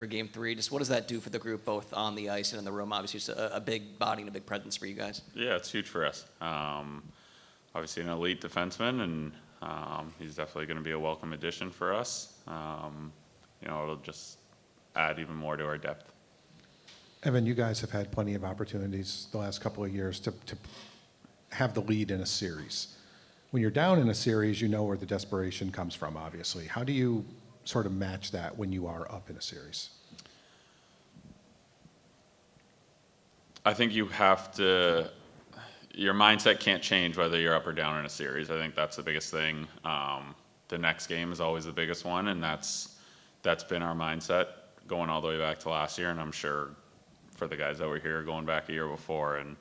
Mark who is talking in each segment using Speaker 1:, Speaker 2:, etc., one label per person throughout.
Speaker 1: for Game 3. Just what does that do for the group, both on the ice and in the room? Obviously, it's a big body and a big presence for you guys.
Speaker 2: Yeah, it's huge for us. Obviously, an elite defenseman, and he's definitely going to be a welcome addition for us. It'll just add even more to our depth.
Speaker 3: Evan, you guys have had plenty of opportunities the last couple of years to have the lead in a series. When you're down in a series, you know where the desperation comes from, obviously. How do you sort of match that when you are up in a series?
Speaker 2: I think you have to, your mindset can't change whether you're up or down in a series. I think that's the biggest thing. The next game is always the biggest one, and that's been our mindset going all the way back to last year, and I'm sure for the guys that were here going back a year before. And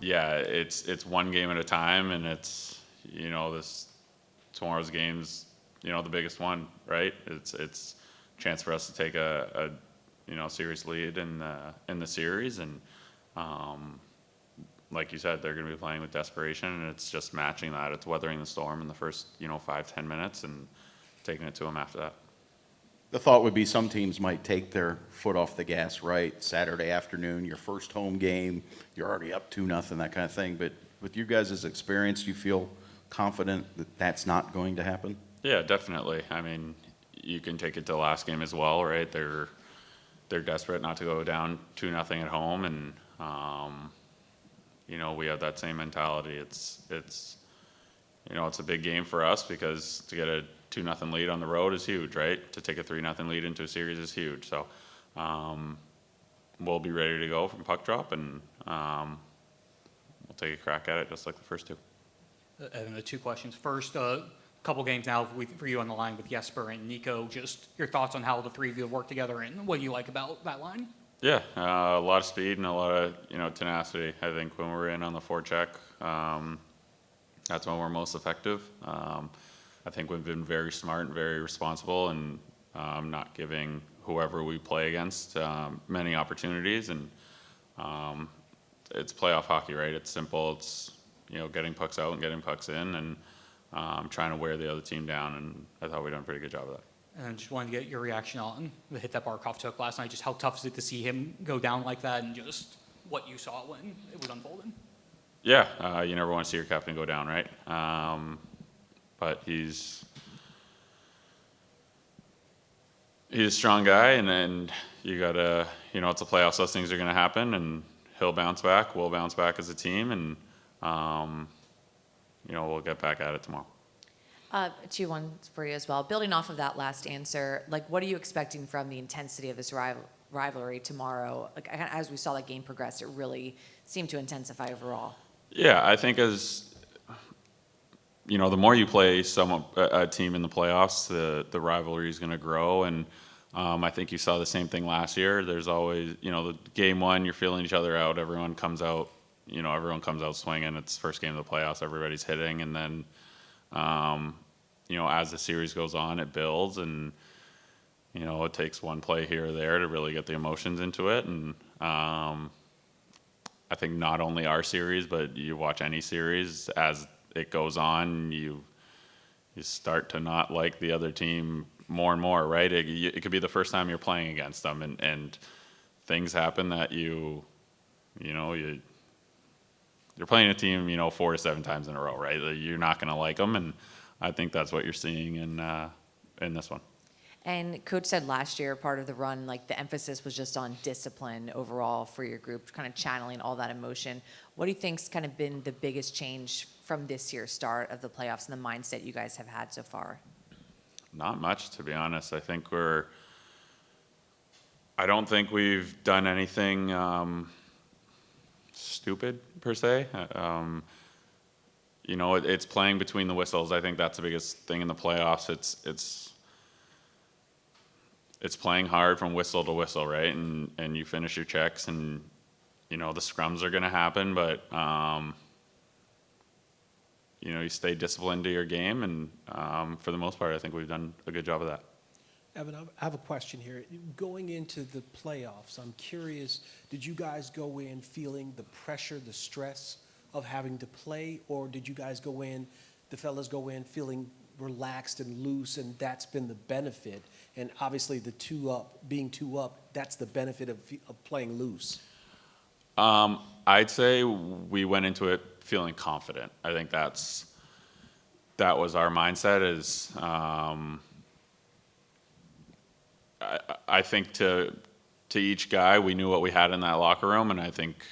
Speaker 2: it's one game at a time, and it's, tomorrow's game's, the biggest one, right? It's a chance for us to take a serious lead in the series, and like you said, they're going to be playing with desperation, and it's just matching that. It's weathering the storm in the first 5-10 minutes and taking it to them after that.
Speaker 4: The thought would be some teams might take their foot off the gas, right? Saturday afternoon, your first home game, you're already up 2-0, that kind of thing. But with you guys' experience, do you feel confident that that's not going to happen?
Speaker 2: Yeah, definitely. I mean, you can take it to the last game as well, right? They're desperate not to go down 2-0 at home, and we have that same mentality. It's a big game for us because to get a 2-0 lead on the road is huge, right? To take a 3-0 lead into a series is huge. So we'll be ready to go from puck drop, and we'll take a crack at it just like the first two.
Speaker 5: Evan, the two questions. First, a couple games now for you on the line with Jesper and Nico. Just your thoughts on how the three of you work together and what you like about that line?
Speaker 2: Yeah, a lot of speed and a lot of tenacity. I think when we're in on the forecheck, that's when we're most effective. I think we've been very smart and very responsible, and not giving whoever we play against many opportunities. And it's playoff hockey, right? It's simple. It's getting pucks out and getting pucks in, and trying to wear the other team down. And I thought we done a pretty good job of that.
Speaker 5: And just wanted to get your reaction on the hit that Barkov took last night. Just how tough is it to see him go down like that, and just what you saw when it was unfolding?
Speaker 2: Yeah, you never want to see your captain go down, right? But he's a strong guy, and you gotta, it's a playoffs. Those things are going to happen, and he'll bounce back. We'll bounce back as a team, and we'll get back at it tomorrow.
Speaker 6: 2-1 for you as well. Building off of that last answer, what are you expecting from the intensity of this rivalry tomorrow? As we saw that game progress, it really seemed to intensify overall.
Speaker 2: Yeah, I think as the more you play a team in the playoffs, the rivalry is going to grow, and I think you saw the same thing last year. There's always, the game one, you're feeling each other out. Everyone comes out swinging. It's first game of the playoffs. Everybody's hitting, and then as the series goes on, it builds, and it takes one play here or there to really get the emotions into it. And I think not only our series, but you watch any series, as it goes on, you start to not like the other team more and more, right? It could be the first time you're playing against them, and things happen that you're playing a team 4 to 7 times in a row, right? You're not going to like them, and I think that's what you're seeing in this one.
Speaker 6: And Coach said last year, part of the run, the emphasis was just on discipline overall for your group, kind of channeling all that emotion. What do you think's kind of been the biggest change from this year's start of the playoffs and the mindset you guys have had so far?
Speaker 2: Not much, to be honest. I don't think we've done anything stupid per se. It's playing between the whistles. I think that's the biggest thing in the playoffs. It's playing hard from whistle to whistle, right? And you finish your checks, and the scrums are going to happen, but you stay disciplined to your game, and for the most part, I think we've done a good job of that.
Speaker 7: Evan, I have a question here. Going into the playoffs, I'm curious, did you guys go in feeling the pressure, the stress of having to play, or did you guys the fellas go in feeling relaxed and loose, and that's been the benefit. And obviously, the being two up, that's the benefit of playing loose.
Speaker 2: I'd say we went into it feeling confident. I think that was our mindset. I think to each guy, we knew what we had in that locker room, and I think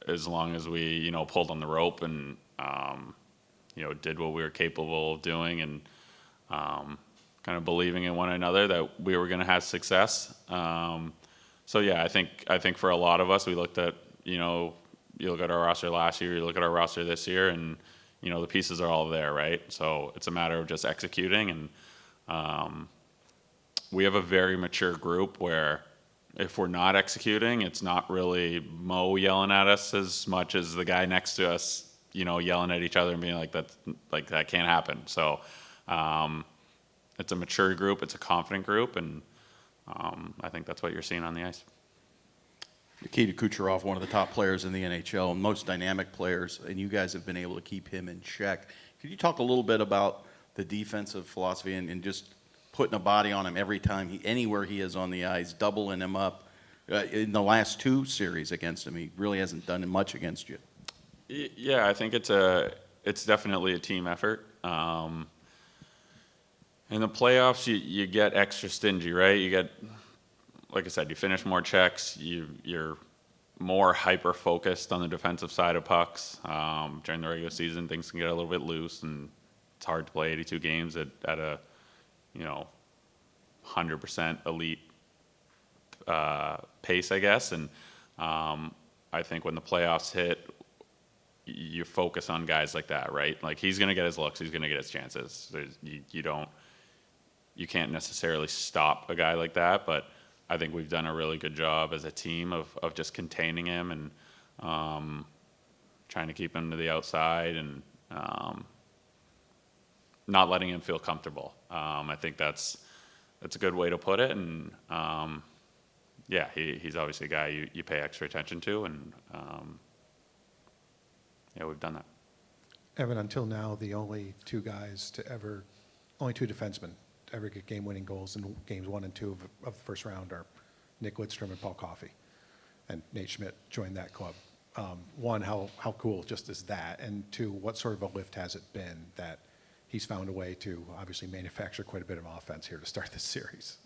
Speaker 2: as long as we pulled on the rope and did what we were capable of doing, and kind of believing in one another that we were going to have success. So yeah, I think for a lot of us, we looked at you look at our roster last year, you look at our roster this year, and the pieces are all there, right? So it's a matter of just executing, and we have a very mature group where if we're not executing, it's not really Mo yelling at us as much as the guy next to us, yelling at each other and being like that can't happen. So it's a mature group, it's a confident group, and I think that's what you're seeing on the ice.
Speaker 4: Nikita Kucherov, one of the top players in the NHL, most dynamic players, and you guys have been able to keep him in check. Could you talk a little bit about the defensive philosophy and just putting a body on him every time anywhere he is on the ice, doubling him up? In the last 2 series against him, he really hasn't done much against you.
Speaker 2: Yeah, I think it's definitely a team effort. In the playoffs, you get extra stingy, right? You get, like I said, you finish more checks. You're more hyper focused on the defensive side of pucks. During the regular season, things can get a little bit loose, and it's hard to play 82 games at a 100% elite pace, I guess. And I think when the playoffs hit, you focus on guys like that, right? Like, he's going to get his looks, he's going to get his chances. You can't necessarily stop a guy like that, but I think we've done a really good job as a team of just containing him and trying to keep him to the outside and not letting him feel comfortable. I think that's a good way to put it. And yeah, he's obviously a guy you pay extra attention to, and yeah, we've done that.
Speaker 3: Evan, until now, the only two defensemen to ever get game-winning goals in games 1 and 2 of the first round are Nick Lidstrom and Paul Coffey. And Nate Schmidt joined that club. One, how cool just is that? And two, what sort of a lift has it been that he's found a way to obviously manufacture quite a bit of offense here to start this series?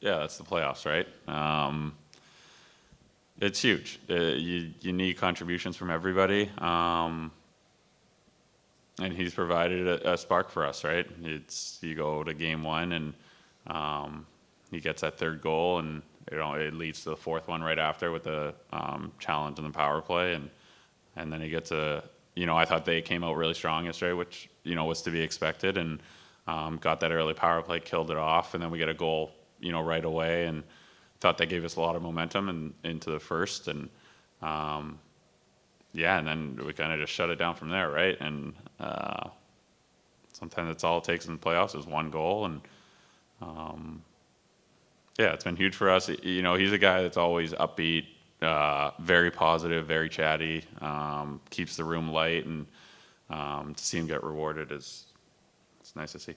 Speaker 2: Yeah, that's the playoffs, right? It's huge. You need contributions from everybody. And he's provided a spark for us, right? You go to game 1 and he gets that third goal, and it leads to the fourth one right after with the challenge in the power play, and then he gets I thought they came out really strong yesterday, which was to be expected, and got that early power play, killed it off, and then we get a goal right away, and thought that gave us a lot of momentum into the first, and yeah, and then we kind of just shut it down from there, right? And sometimes that's all it takes in the playoffs is one goal, and yeah, it's been huge for us. He's a guy that's always upbeat, very positive, very chatty, keeps the room light, and to see him get rewarded it's nice to see.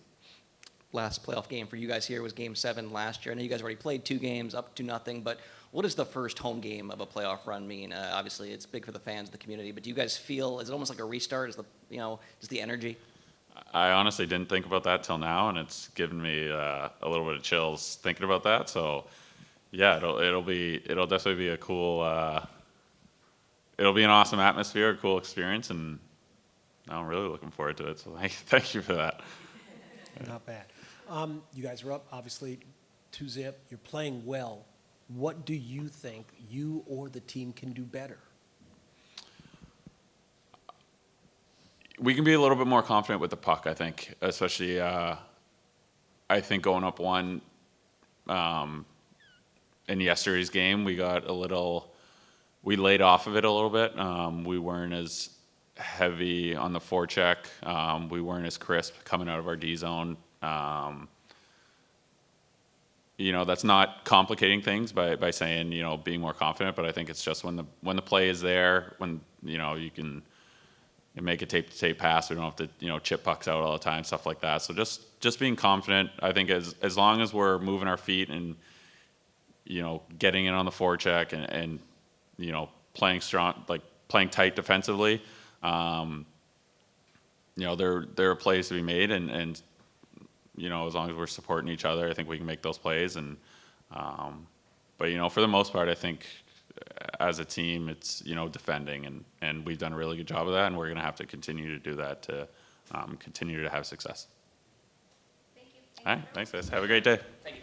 Speaker 1: Last playoff game for you guys here was Game 7 last year. I know you guys already played 2 games, up to nothing, but what does the first home game of a playoff run mean? Obviously, it's big for the fans, the community, but do you guys feel, is it almost like a restart? Is just the energy?
Speaker 2: I honestly didn't think about that till now, and it's given me a little bit of chills thinking about that. So, yeah, it'll definitely be a cool. It'll be an awesome atmosphere, a cool experience, and I'm really looking forward to it. So, thank you for that.
Speaker 7: Not bad. You guys are up, obviously, 2-0. You're playing well. What do you think you or the team can do better?
Speaker 2: We can be a little bit more confident with the puck, I think, especially I think going up 1 in yesterday's game, we laid off of it a little bit. We weren't as heavy on the forecheck. We weren't as crisp coming out of our D zone. That's not complicating things by saying, being more confident, but I think it's just when the play is there, when, you can, make a tape-to-tape pass. We don't have to, chip pucks out all the time, stuff like that. So just being confident. I think as long as we're moving our feet and, getting in on the forecheck and playing strong, like playing tight defensively, there are plays to be made, and as long as we're supporting each other, I think we can make those plays. And but for the most part, I think as a team, it's defending, and we've done a really good job of that, and we're going to have to continue to do that to continue to have success.
Speaker 6: Thank you.
Speaker 2: All right, thanks guys. Have a great day.
Speaker 1: Thank you.